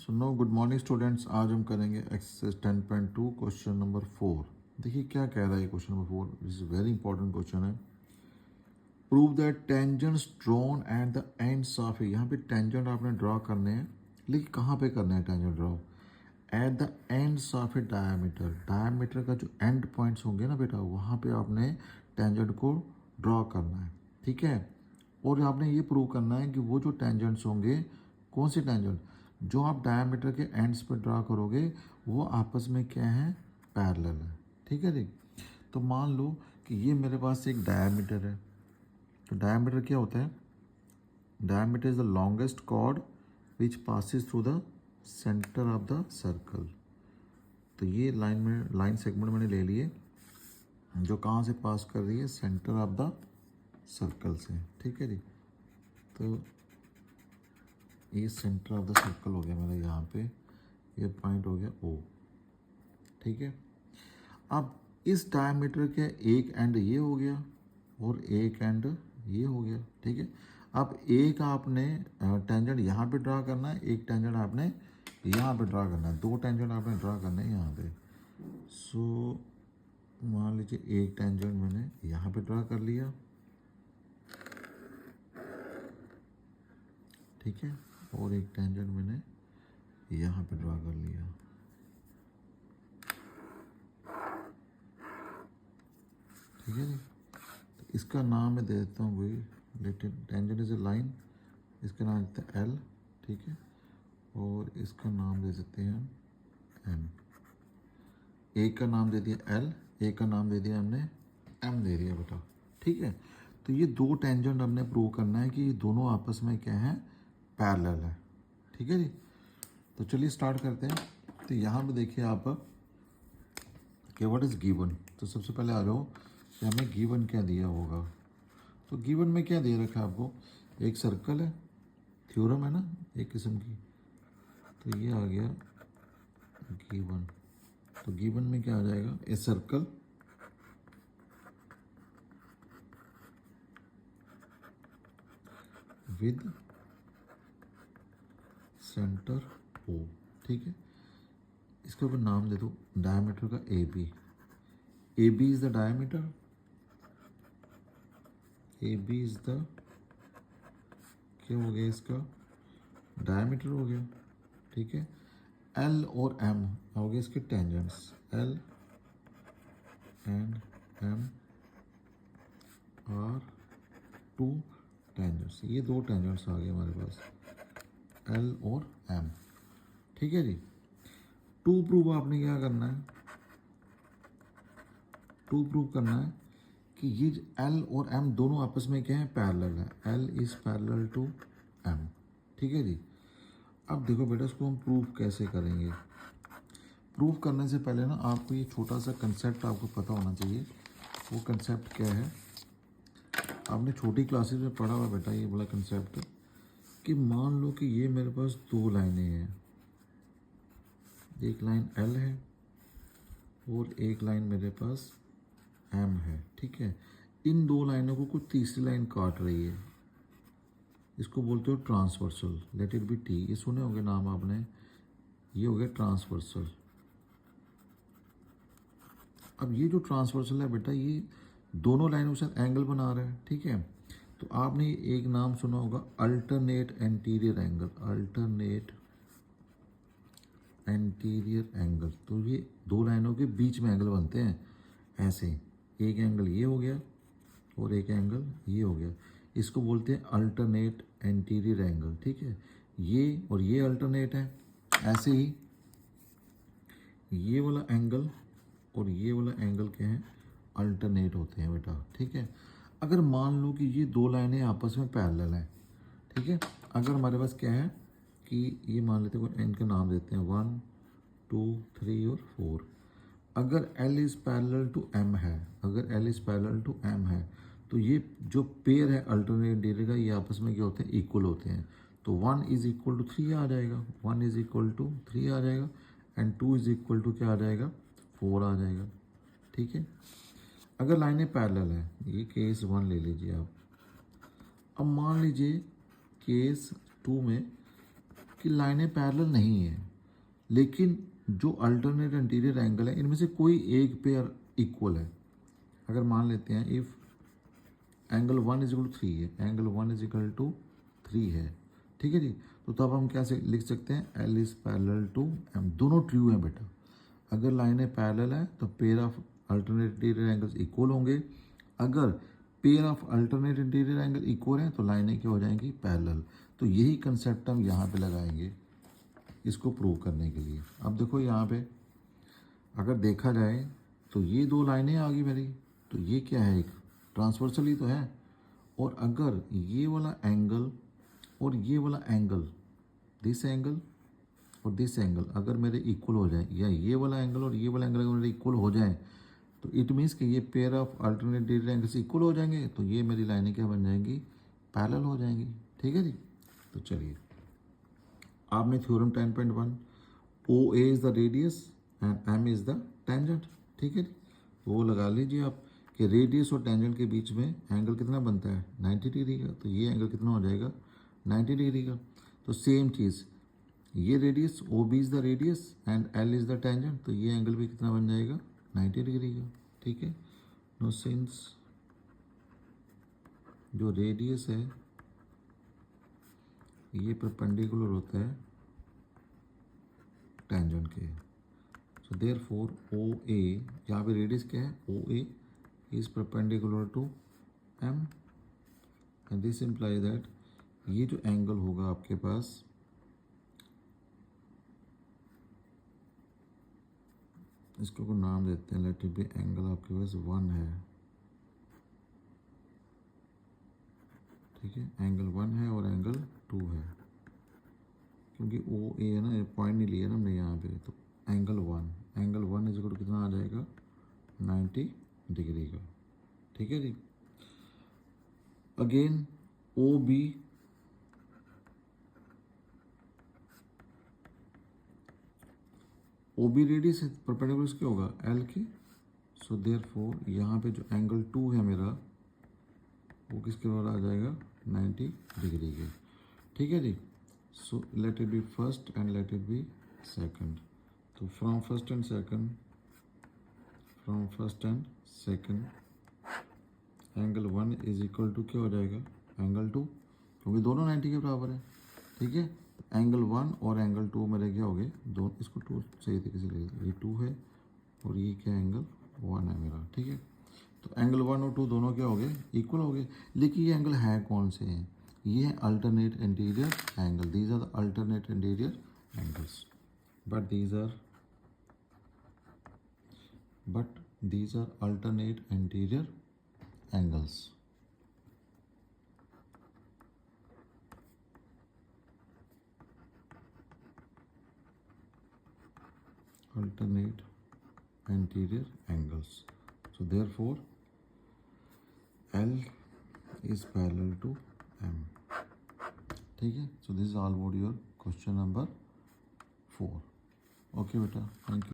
सुनो, good morning students. आज हम करेंगे एक्सरसाइज 10.2 क्वेश्चन नंबर 4। देखिए क्या कह रहा है question number 4। This is very important question है। Prove that tangents drawn at the ends of, यहाँ पे टेंजेंट आपने ड्रॉ करने हैं, लेकिन कहाँ पे करना है tangent draw? Eight the ends of A diameter. Diameter का जो एंड पॉइंट्स होंगे ना बेटा, वहाँ पे आपने टेंजेंट को ड्रॉ करना है, ठीक है। और आपने ये प्रूव करना है कि वो जो टेंजेंट्स होंगे, कौन सी टेंजेंट, जो आप डायमीटर के एंड्स पे ड्रा करोगे वो आपस में क्या है, पैरेलल है, ठीक है जी। तो मान लो कि ये मेरे पास एक डायमीटर है। तो डायमीटर क्या होता है? Diameter is the longest chord which passes through the centre of the circle. तो ये लाइन सेगमेंट मैंने ले लिए जो कहाँ से पास कर रही है, सेंटर ऑफ द सर्कल से, ठीक है जी। तो ये सेंटर ऑफ द सर्कल हो गया मेरा, यहाँ पे ये पॉइंट हो गया ओ, ठीक है। अब इस डायमीटर के एक एंड ये हो गया और एक एंड ये हो गया, ठीक है। अब एक आपने टेंजेंट यहाँ पे ड्रा करना है, एक टेंजेंट आपने यहाँ पे ड्रा करना है, दो टेंजेंट आपने ड्रा करना है यहाँ पे। सो मान लीजिए एक टेंजेंट मैंने यहाँ पे ड्रा कर लिया, ठीक है, और एक टेंजेंट मैंने यहाँ पे ड्रा कर लिया, ठीक है जी। तो इसका नाम मैं दे देता हूँ वही, लेटेड टेंजेंट इज ए लाइन, इसका नाम देते हैं एल, ठीक है, और इसका नाम दे देते हैं एम। एक का नाम दे दिया एल, एक का नाम दे दिया हमने एम दे दिया बेटा, ठीक है। तो ये दो टेंजेंट हमने प्रूव करना है कि ये दोनों आपस में क्या है, पैरेलल है, ठीक है जी। तो चलिए स्टार्ट करते हैं। तो यहाँ पे देखिए आप कि व्हाट इज़ गिवन। तो सबसे पहले आ जाओ कि हमें गिवन क्या दिया होगा। तो गिवन में क्या दे रखा है आपको, एक सर्कल है, थ्योरम है ना एक किस्म की। तो ये आ गया गिवन। तो गिवन में क्या आ जाएगा, a circle with centre O, ठीक है। इसके ऊपर नाम दे दो डायमीटर का A B. A B is the diameter, A B is the क्या हो गया, इसका डायमीटर हो गया, ठीक है। एल और एम हो गए इसके tangents, L and M are two tangents. ये दो टेंजेंट्स आ गए हमारे पास, एल और एम, ठीक है जी। टू प्रूव आपने क्या करना है, टू प्रूव करना है कि ये एल और एम दोनों आपस में क्या है, पैरेलल है। L is parallel to M, ठीक है जी। अब देखो बेटा इसको हम प्रूव कैसे करेंगे। प्रूव करने से पहले ना आपको ये छोटा सा कंसेप्ट आपको पता होना चाहिए। वो कंसेप्ट क्या है, आपने छोटी क्लासेस में पढ़ा हुआ बेटा ये वाला कंसेप्ट, कि मान लो कि ये मेरे पास दो लाइनें हैं, एक लाइन एल है और एक लाइन मेरे पास एम है, ठीक है। इन दो लाइनों को कुछ तीसरी लाइन काट रही है, इसको बोलते हो transversal, late it B T. ये सुने होंगे नाम आपने, ये हो गया ट्रांसवर्सल। अब ये जो ट्रांसवर्सल है बेटा, ये दोनों लाइनों के साथ एंगल बना रहा है, ठीक है। तो आपने एक नाम सुना होगा alternate anterior angle, alternate anterior angle. तो ये दो लाइनों के बीच में एंगल बनते हैं ऐसे, एक एंगल ये हो गया और एक एंगल ये हो गया, इसको बोलते हैं अल्टरनेट एंटीरियर एंगल, ठीक है। ये और ये अल्टरनेट है, ऐसे ही ये वाला एंगल और ये वाला एंगल क्या है, अल्टरनेट होते हैं बेटा, ठीक है। अगर मान लो कि ये दो लाइनें आपस में पैरेलल हैं, ठीक है। अगर हमारे पास क्या है कि ये मान लेते हैं, इनका नाम देते हैं 1 2 3 और 4। अगर L is parallel to M है, अगर L is parallel to M है, तो ये जो पेयर है अल्टरनेट इंटीरियर का, ये आपस में क्या होते हैं, इक्वल होते हैं। तो 1 इज इक्वल टू 3 आ जाएगा, 1 इज इक्वल टू 3 आ जाएगा, एंड 2 इज इक्वल टू क्या आ जाएगा, 4 आ जाएगा, ठीक है। अगर लाइनें पैरेलल है, ये केस 1 ले लीजिए आप। अब मान लीजिए केस 2 में कि लाइनें पैरेलल नहीं है, लेकिन जो अल्टरनेट इंटीरियर एंगल है इनमें से कोई एक पेयर इक्वल है। अगर मान लेते हैं if angle 1 is equal to 3 है, एंगल 1 इज इक्वल टू 3 है, ठीक है जी, तो तब हम कैसे लिख सकते हैं, L is parallel to M. दोनों ट्रू हैं बेटा। अगर लाइनें पैरेलल है तो pair of alternate interior angles equal होंगे। अगर pair of alternate interior angle equal हैं तो लाइनें क्या हो जाएंगी, पैरेलल। तो यही कंसेप्ट हम यहाँ पे लगाएंगे इसको प्रूव करने के लिए। अब देखो यहाँ पे अगर देखा जाए तो ये दो लाइनें आ गई मेरी, तो ये क्या है, एक ट्रांसवर्सली तो है। और अगर ये वाला एंगल और ये वाला एंगल, दिस एंगल और दिस एंगल अगर मेरे इक्वल हो जाए, या ये वाला एंगल और ये वाला एंगल अगर मेरे इक्वल हो जाए, तो इट मीन्स कि ये pair of alternate interior angles equal हो जाएंगे, तो ये मेरी लाइनें क्या बन जाएंगी, पैरेलल हो जाएंगी। ठीक है जी। तो चलिए, आपने theorem 10.1 O A is the radius and M is the tangent, ठीक है जी, तो वो लगा लीजिए आप कि रेडियस और टेंजेंट के बीच में एंगल कितना बनता है, 90 डिग्री का। तो ये एंगल कितना हो जाएगा, 90 डिग्री का। तो सेम चीज़, ये radius O B is the radius and L is the tangent, तो ये एंगल भी कितना बन जाएगा, 90 डिग्री का। ठीक है। नो सिंस जो रेडियस है ये परपेंडिकुलर होता है टेंजेंट के, सो देयरफॉर ओ ए, यहाँ पे रेडियस क्या है, O A is perpendicular to M, and this imply that ये जो एंगल होगा आपके पास, इसको को नाम देते हैं, लेट इट बी एंगल आपके पास 1 है, ठीक है, एंगल 1 है और एंगल 2 है, क्योंकि ओ ए है ना, ये पॉइंट नहीं लिया ना हमने यहाँ पे, तो एंगल 1 इज इक्वल टू कितना आ जाएगा, 90 डिग्री का। ठीक है जी। Again O B, O B radius perpendicular किसके होगा, एल के, सो देयरफॉर यहाँ पे जो एंगल 2 है मेरा वो किसके बराबर आ जाएगा, 90 डिग्री के। ठीक है जी। So let it be first and let it be second, तो from first and second angle 1 is equal to क्या हो जाएगा, एंगल 2, क्योंकि दोनों 90 के बराबर है। ठीक है। एंगल 1 और एंगल 2 मेरे क्या हो गए, दो, इसको 2 सही तरीके से ले, ये 2 है और ये क्या एंगल 1 है मेरा। ठीक है। तो एंगल 1 और 2 दोनों क्या हो गए, इक्वल हो गए। लेकिन ये एंगल है कौन से हैं, ये है alternate interior angle, these are the alternate interior angles, but these are alternate interior angles. Alternate interior angles. So therefore L is parallel to M. ठीक है। So this is all about your question number 4. Okay बेटा, thank you.